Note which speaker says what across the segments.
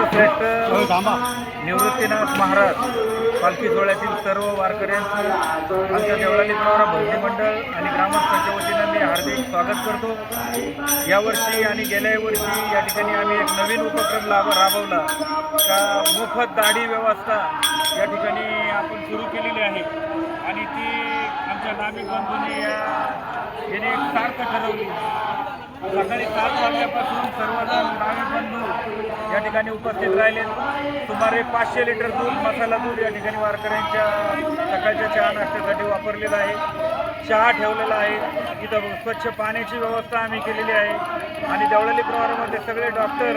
Speaker 1: सर्वश्रेष्ठ निवृत्तीनाथ महाराज पालखी सोहळ्यातील सर्व वारकऱ्यांचं आमच्या देवळाली प्रवरा भक्ती मंडळ आणि ग्रामस्थांच्या वतीनं मी हार्दिक स्वागत करतो। यावर्षी आणि गेल्या वर्षी या ठिकाणी आम्ही एक नवीन उपक्रम राबवला का मोफत दाढी व्यवस्था या ठिकाणी आपण सुरू केलेली आहे आणि ती आमच्या नामिक बंधूंनी याने सार्थ ठरवली। सकाळी 7 वाजल्यापासून सर्वजण नामिक बंधू या ठिकाणी उपस्थित राहिले। सुमारे 500 लिटर दूध, मसाला दूध या ठिकाणी वारकऱ्यांच्या सकाळच्या चहा नाश्त्यासाठी वापरलेला आहे। चहा ठेवलेला आहे, इथं स्वच्छ पाण्याची व्यवस्था आम्ही केलेली आहे आणि देवळाली प्रवारामध्ये सगळे डॉक्टर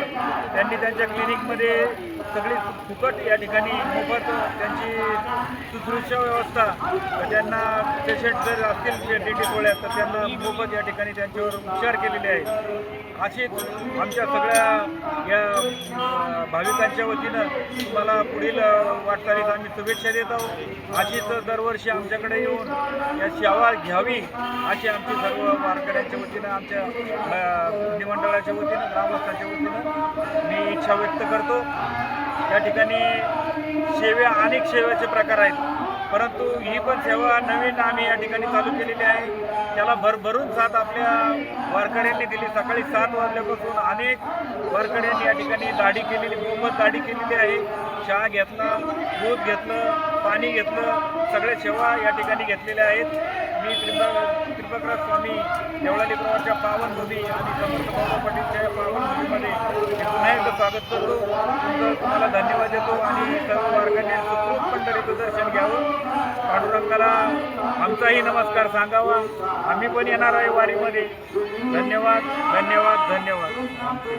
Speaker 1: त्यांनी त्यांच्या क्लिनिकमध्ये सगळी फुकट या ठिकाणी मोफत त्यांची शुश्रूषा व्यवस्था, त्यांना पेशंट जर असतील टीटी सोहळ्यात तर त्यांना मोफत या ठिकाणी त्यांच्यावर उपचार केलेले आहेत। अशीच आमच्या सगळ्या या भाविकांच्या वतीनं तुम्हाला पुढील वाटचालीस आम्ही शुभेच्छा देत आहोत। अशीच दरवर्षी आमच्याकडे येऊन या सेवा घ्यावी अशी आमची सर्व वारकऱ्यांच्या वतीनं, आमच्या मंडळाच्या वतीनं, ग्रामस्थांच्या वतीनं मी इच्छा व्यक्त करतो। या ठिकाणी अनेक सेवेचे प्रकार आहेत, परंतु ही पण सेवा नवीन आम्ही या ठिकाणी चालू केलेली आहे। त्याला भरभरून साथ आपल्या वारकऱ्यांनी दिली। सकाळी 7 वाजल्यापासून अनेक वारकऱ्यांनी या ठिकाणी दाढी केलेली, मोफत दाढी केलेली आहे। चहा घेतला, दूध घेतलं, पाणी घेतलं, सगळ्या सेवा या ठिकाणी घेतलेल्या आहेत। मी त्रिंबकराज स्वामी देवळाली प्रवाराच्या पावनभूमी आणि समर्थ बाबा पाटीलच्या पावनभूमीमध्ये पुन्हा एकदा स्वागत करतो। तुम्हाला धन्यवाद देतो आणि सर्व वारकऱ्यांनी सुखरूप पंढरीचं दर्शन घ्यावं, पांडुरंगाला आमचाही नमस्कार सांगावा। आम्ही पण येणार आहे वारीमध्ये। धन्यवाद, धन्यवाद, धन्यवाद।